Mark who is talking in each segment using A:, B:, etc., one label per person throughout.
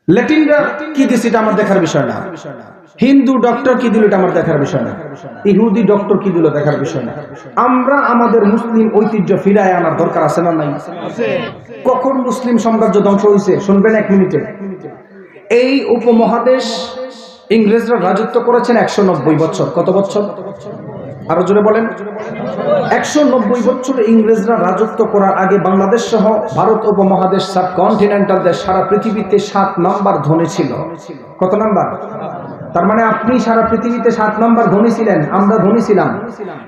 A: ল্যাটিনরা কি দিছে এটা আমার দেখার বিষয় না, হিন্দু ডক্টর কি দিল এটা আমার দেখার বিষয় না, ইহুদি ডক্টর কি দিল দেখার বিষয় না। আমরা আমাদের মুসলিম ঐতিহ্য ফিরায় আনার দরকার আছে না নাই? কখন মুসলিম সাম্রাজ্য ধ্বংস হয়েছে শুনবেন এক মিনিটে। এই উপমহাদেশ ইংরেজরা রাজত্ব করেছেন 190 বছর। কত বছর? আরো জোরে বলেন। 190 বছর ইংরেজরা রাজত্ব করার আগে বাংলাদেশ সহ ভারত উপমহাদেশ, সাবকন্টিনেন্টাল দেশ, সারা পৃথিবীতে 7 নাম্বার ধনী ছিল। কত নাম্বার? তার মানে আপনি সারা পৃথিবীতে 7 নাম্বার ধনী ছিলেন, আমরা ধনী ছিলাম।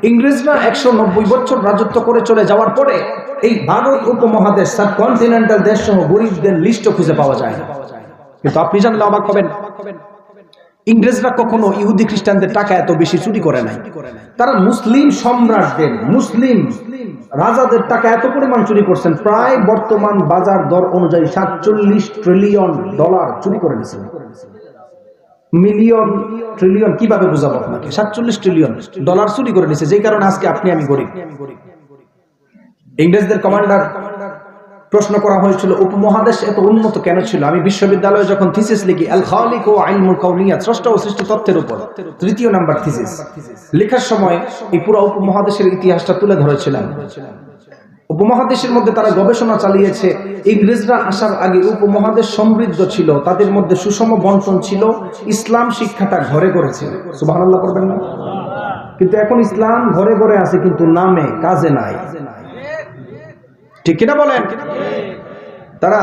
A: ইংরেজরা 190 বছর রাজত্ব করে চলে যাওয়ার পরে এই ভারত উপমহাদেশ, সাবকন্টিনেন্টাল দেশ সহ গরিবদের লিস্টও খুঁজে পাওয়া যায় না। কিন্তু আপনি জানলে অবাক হবেন, ইংরেজরা কখনো ইহুদি খ্রিস্টানদের টাকা এত বেশি চুরি করে নাই। তারা মুসলিম সম্রাটদের, মুসলিম রাজাদের টাকা এত পরিমাণ চুরি করছেন, প্রায় বর্তমান বাজার দর অনুযায়ী 47 ট্রিলিয়ন ডলার চুরি করে নিয়েছেন। মিলিয়ন ট্রিলিয়ন কিভাবে বোঝাবো আপনাকে? 47 ট্রিলিয়ন ডলার চুরি করে নিয়েছে, যেই কারণে আজকে আপনি আমি গরিব। ইংরেজদের কমান্ডার প্রশ্ন করা হয়েছিল উপমহাদেশ এত উন্নত কেন ছিল? আমি বিশ্ববিদ্যালয়ে যখন থিসিস লিখি আল খালিক ও ইলমুল কাউনিয়াত, স্রষ্টা ও সৃষ্টি তত্ত্বের উপর 3য় নাম্বার থিসিস লেখার সময় এই পুরো উপমহাদেশের ইতিহাসটা তুলে ধরেছিলাম। উপমহাদেশের মধ্যে তারা গবেষণা চালিয়েছে, ইংরেজরা আসার আগে উপমহাদেশ সমৃদ্ধ ছিল, তাদের মধ্যে সুষম বন্টন ছিল, ইসলাম শিক্ষাটা ঘরে ঘরে ছিল। সুবহানাল্লাহ করবেন না? কিন্তু এখন ইসলাম ঘরে ঘরে আছে কিন্তু নামে কাজে নাই। ঠিক কিনা বলেন? তারা,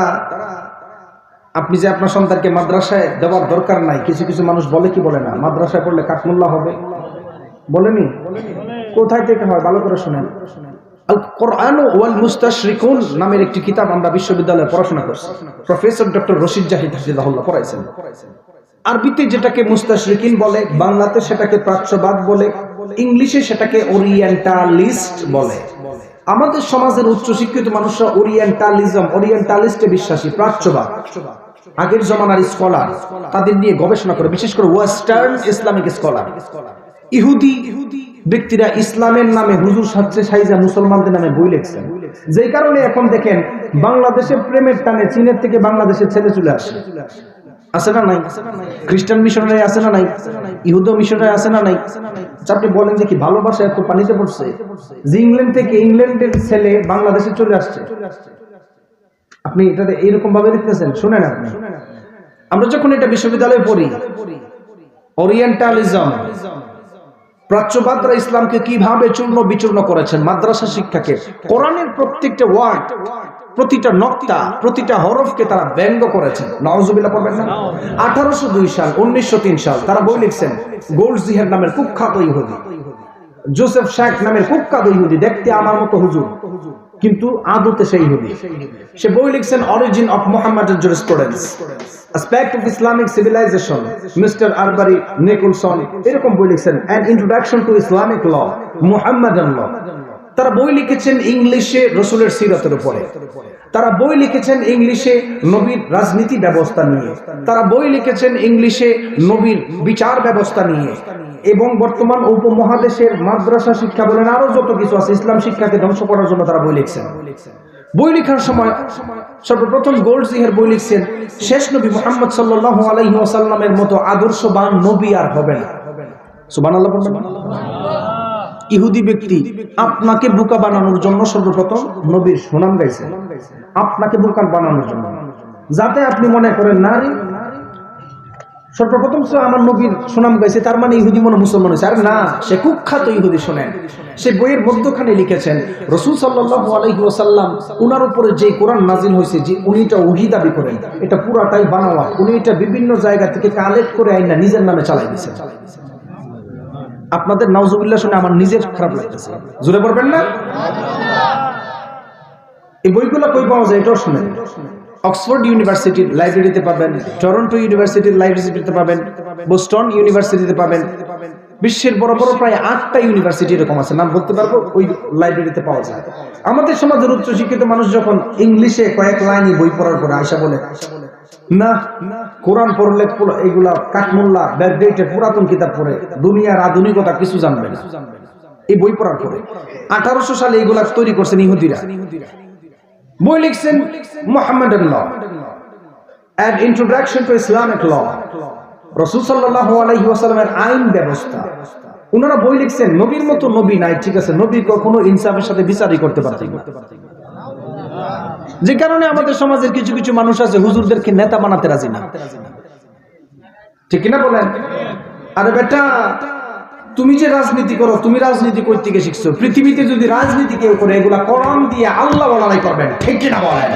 A: আপনি যে আপনার সন্তানকে মাদ্রাসায় দেওয়ার দরকার নাই, কিছু কিছু মানুষ বলে কি বলে না, মাদ্রাসায় পড়লে কাঠমোল্লা হবে, বলেনি? কোথায় থেকে হয় ভালো করে শুনেন। আল কোরআন ওয়াল মুস্তাশরিকুন নামের একটি কিতাব আমরা বিশ্ববিদ্যালয়ে পড়াশোনা করছি। প্রফেসর ডক্টর রশিদ জাহিদ হাফিজাহুল্লাহ পড়াইছেন। আরবিতে যেটাকে মুস্তাশরিকিন বলে, বাংলাতে সেটাকে প্রাচ্যবাদ বলে, ইংলিশে সেটাকে ওরিয়েন্টালিস্ট বলে। আমাদের সমাজের উচ্চশিক্ষিত মানুষরা ওরিয়েন্টালিজম, ওরিয়েন্টালিস্টে বিশ্বাসী, প্রাচ্যবাদ। আগের জমানার স্কলার তাদের নিয়ে গবেষণা করে, বিশেষ করে ওয়েস্টার্ন ইসলামিক স্কলার। ইহুদি ব্যক্তিরা ইসলামের নামে হুজুর সাজছে সাইজা মুসলমানদের নামে বই লিখছেন, যেই কারণে এখন দেখেন বাংলাদেশের প্রেমের টানে চীনের থেকে বাংলাদেশের ছেলে চলে আসে। আছে না নাই? খ্রিস্টান মিশনারি আছে না নাই? ইহুদি মিশনারি আছে না নাই? আপনি বলেন যে কি ভালোবাসা এত পানিতে পড়ছে যে ইংল্যান্ড থেকে, ইংল্যান্ডের ছেলে বাংলাদেশে চলে আসছে। আপনি এটা এইরকম ভাবে দেখতেছেন? শুনেন আপনি, আমরা যখন এটা বিশ্ববিদ্যালয়ে পড়ি, ওরিয়েন্টালিজম, প্রাচ্যবাদরা ইসলামকে কিভাবে চূর্ণ বিচূর্ণ করেছেন, মাদ্রাসা শিক্ষাকে, কোরআনের প্রত্যেকটা ওয়ার্ড, প্রতিটা নক্তা, প্রতিটা হরফকে তারা ব্যঙ্গ করেছেন। নাউজুবিল্লাহ পড়বেন না? 1802 সাল, 1903 সাল তারা বই লিখছেন। গোল্ডজিহার নামের কুখ্যাত ইহুদি, জোসেফ শাক নামের কুখ্যাত ইহুদি, দেখতে আমার মতো হুজুর কিন্তু আদতে সেই ইহুদি। সে বই লিখছেন origin of Muhammadan jurisprudence, aspect of Islamic civilisation, mister Arberry Nicholson এরকম বই লিখছেন। An introduction to Islamic law, Muhammadan law. তারা বই লিখেছেন ইংলিশে রসুলের সিরাতের উপরে, তারা বই লিখেছেন ইংলিশে নবীর রাজনীতি ব্যবস্থা নিয়ে, তারা বই লিখেছেন ইংলিশে নবীর বিচার ব্যবস্থা নিয়ে, এবং বর্তমান উপমহাদেশের মাদ্রাসা শিক্ষা বলেন আরো যত কিছু আছে ইসলাম শিক্ষাকে ধ্বংস করার জন্য তারা বই লিখছেন। বই লেখার সময় সর্বপ্রথম গোল্ডজিহার বই লিখছেন, শেষ নবী মুহাম্মদ সাল্লাল্লাহু আলাইহি ওয়াসাল্লামের মতো আদর্শবান নবী আর হবে না। সুবহানাল্লাহ বলবেন। ইহুদি ব্যক্তি আপনাকে বোকা বানানোর জন্য সর্বপ্রথম নবীর সুনাম গাইছে, আপনাকে বোকা বানানোর জন্য, যাতে আপনি মনে করেন না রে সর্বপ্রথম আমার নবীর সুনাম গাইছে, তার মানে ইহুদি মনে মুসলমান হয়েছে। আরে না, সে কুখ্যাত ইহুদি। শোনেন, সে বইয়ের মধ্যখানে লিখেছেন রাসূল সাল্লাল্লাহু আলাইহি ওয়াসাল্লাম উনার উপরে যে কোরআন নাজিল হয়েছে, যে উনি এটা ওহী দাবি করেন, এটা পুরাটাই বানাওয়া, উনি এটা বিভিন্ন জায়গা থেকে কালেক্ট করে আইনা নিজের নামে চালাই দিয়েছেন। আপনাদের নাউজুবিল্লাহ শুনে আমার নিজের খারাপ লাগতেছে, জোরে পড়বেন না? এই বইগুলো কই পাওয়া যায় এটাও শুনেন। অক্সফোর্ড ইউনিভার্সিটির লাইব্রেরিতে পাবেন, টরন্টো ইউনিভার্সিটির লাইব্রেরিতে পাবেন, বোস্টন ইউনিভার্সিটিতে পাবেন, বিশ্বের বড় বড় প্রায় 8টা ইউনিভার্সিটি এরকম আছে, নাম বলতে পারবো, ওই লাইব্রেরিতে পাওয়া যায়। আমাদের সমাজের উচ্চশিক্ষিত মানুষ যখন ইংলিশে কয়েক লাইনই বই পড়ার পরে আয়সা বলে না কোরআন পড়লে এগুলা কাঠমোল্লা ব্যাকডেটে পুরাতন কিতাব পড়ে দুনিয়ার আধুনিকতা কিছু জানবে না। এই বই পড়ার পরে 1800 সালে এগুলা তৈরি করছেন ইহুদিরা। বই লিখছেন মুহাম্মাডান ল, An introduction to Islamic law. রাসূল সাল্লাল্লাহু আলাইহি ওয়াসাল্লামের আইন ব্যবস্থা। উনারা বই লিখছেন, নবীর মতো নবী নাই, ঠিক আছে, নবী কখনো ইনসাফের সাথে বিচারই করতে পারতেন না। যে কারণে আমাদের সমাজের কিছু কিছু মানুষ আছে হুজুরদেরকে নেতা বানাতে রাজি না, ঠিক কিনা বলেন? আরে বেটা, তুমি যে রাজনীতি করো, তুমি রাজনীতি কই থেকে শিখছো? পৃথিবীতে যদি রাজনীতি কেউ করে, এগুলা কোরআন দিয়ে আল্লাহ বলাই করবেন, ঠিক কিনা বলেন?